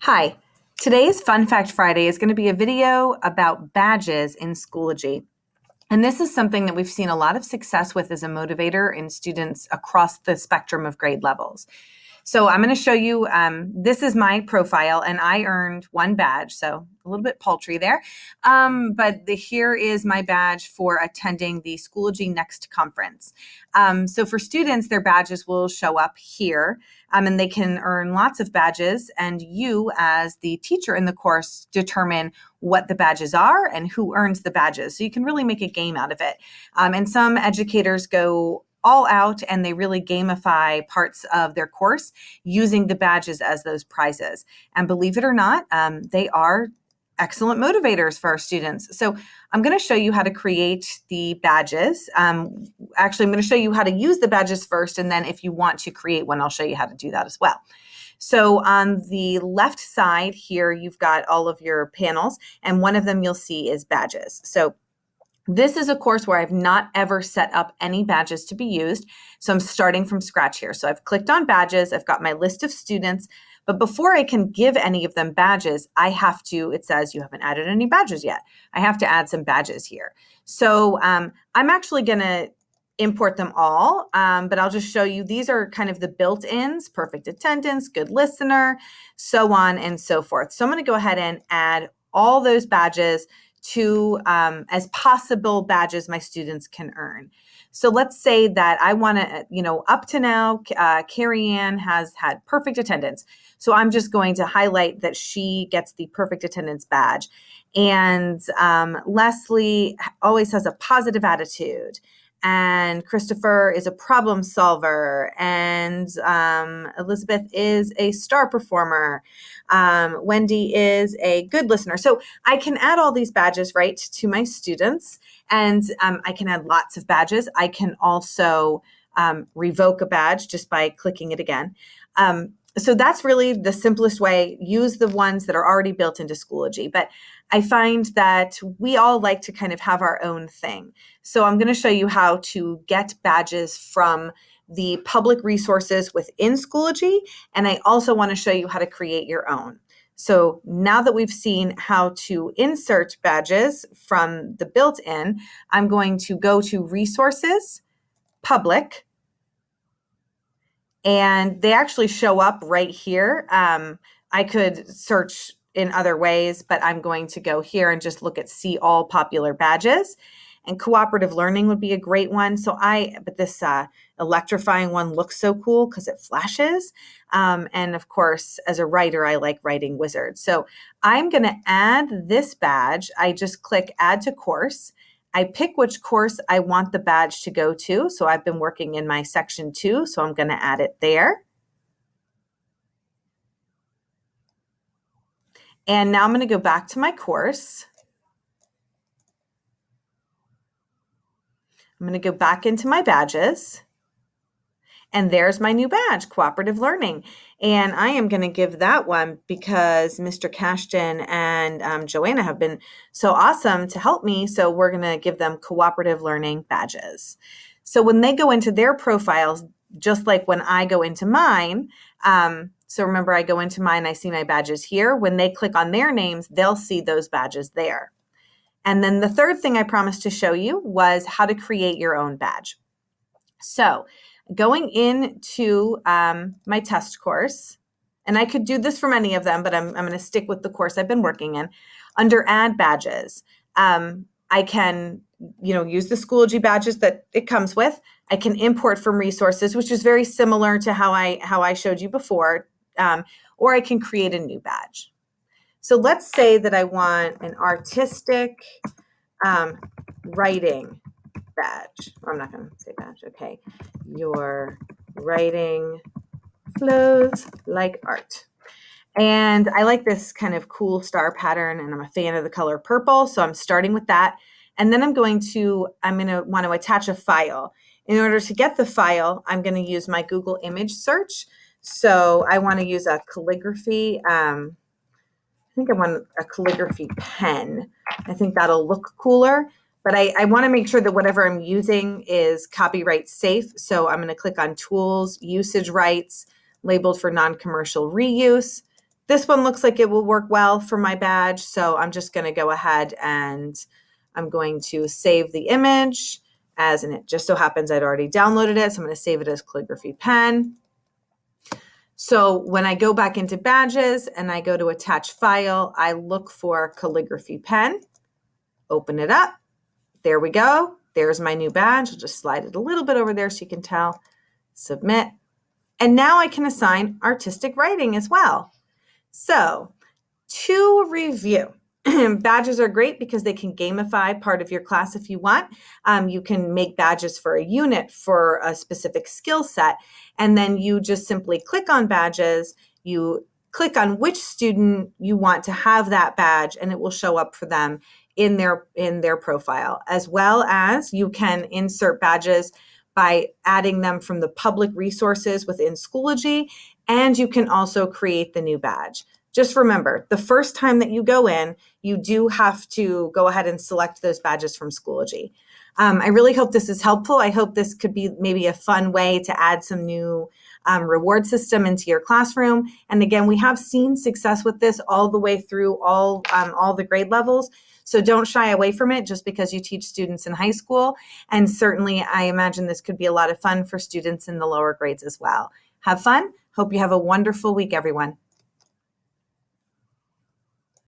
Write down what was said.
Hi, today's Fun Fact Friday is going to be a video about badges in Schoology. And this is something that we've seen a lot of success with as a motivator in students across the spectrum of grade levels. So I'm going to show you, this is my profile and I earned one badge, so a little bit paltry there. Here is my badge for attending the Schoology Next conference. So for students, their badges will show up here and they can earn lots of badges, and you as the teacher in the course determine what the badges are and who earns the badges. So you can really make a game out of it. And some educators go all out and they really gamify parts of their course using the badges as those prizes. And believe it or not, they are excellent motivators for our students. So I'm going to show you how to create the badges. Actually, I'm going to show you how to use the badges first, and then if you want to create one, I'll show you how to do that as well. So on the left side here, you've got all of your panels, and one of them you'll see is badges. So this is a course where I've not ever set up any badges to be used. So I'm starting from scratch here. So I've clicked on badges, I've got my list of students, but before I can give any of them badges, I have to, it says you haven't added any badges yet. I have to add some badges here. So I'm actually gonna import them all, but I'll just show you, these are kind of the built-ins: perfect attendance, good listener, so on and so forth. So I'm gonna go ahead and add all those badges to as possible badges my students can earn. So let's say that I want to, up to now, Carrie Ann has had perfect attendance. So I'm just going to highlight that she gets the perfect attendance badge. And Leslie always has a positive attitude. And Christopher is a problem solver, and Elizabeth is a star performer. Wendy is a good listener. So I can add all these badges right to my students, and I can add lots of badges. I can also revoke a badge just by clicking it again. So that's really the simplest way. Use the ones that are already built into Schoology. But I find that we all like to kind of have our own thing. So I'm going to show you how to get badges from the public resources within Schoology. And I also want to show you how to create your own. So now that we've seen how to insert badges from the built-in, I'm going to go to Resources, Public, and they actually show up right here. I could search in other ways, but I'm going to go here and just look at see all popular badges. And cooperative learning would be a great one. But this electrifying one looks so cool because it flashes. And of course, as a writer, I like writing wizards. So I'm going to add this badge. I just click Add to Course. I pick which course I want the badge to go to. So I've been working in my section 2, so I'm going to add it there. And now I'm going to go back to my course. I'm going to go back into my badges. And there's my new badge, Cooperative Learning. And I am going to give that one because Mr. Cashton and Joanna have been so awesome to help me. So we're going to give them Cooperative Learning badges. So when they go into their profiles, just like when I go into mine, so remember I go into mine, I see my badges here. When they click on their names, they'll see those badges there. And then the third thing I promised to show you was how to create your own badge. So going into my test course, and I could do this from any of them, but I'm going to stick with the course I've been working in. Under Add Badges, I can use the Schoology badges that it comes with. I can import from resources, which is very similar to how I showed you before, or I can create a new badge. So let's say that I want an artistic writing badge. I'm not going to say badge. Okay. Your writing flows like art. And I like this kind of cool star pattern, and I'm a fan of the color purple. So I'm starting with that. And then I'm going to want to attach a file. In order to get the file, I'm going to use my Google image search. So I want to use a calligraphy. I think I want a calligraphy pen. I think that'll look cooler. But I want to make sure that whatever I'm using is copyright safe. So I'm going to click on Tools, Usage Rights, labeled for non-commercial reuse. This one looks like it will work well for my badge, so I'm just going to go ahead and I'm going to save the image as, and it just so happens I'd already downloaded it, so I'm going to save it as calligraphy pen. So when I go back into badges and I go to attach file, I look for calligraphy pen, open it up. There we go. There's my new badge. I'll just slide it a little bit over there so you can tell. Submit. And now I can assign artistic writing as well. So to review, badges are great because they can gamify part of your class if you want. You can make badges for a unit, for a specific skill set, and then you just simply click on badges. You click on which student you want to have that badge, and it will show up for them in their profile, as well as you can insert badges by adding them from the public resources within Schoology, and you can also create the new badge. Just remember, the first time that you go in, you do have to go ahead and select those badges from Schoology. I really hope this is helpful. I hope this could be maybe a fun way to add some new reward system into your classroom. And again, we have seen success with this all the way through all the grade levels. So don't shy away from it just because you teach students in high school. And certainly, I imagine this could be a lot of fun for students in the lower grades as well. Have fun. Hope you have a wonderful week, everyone.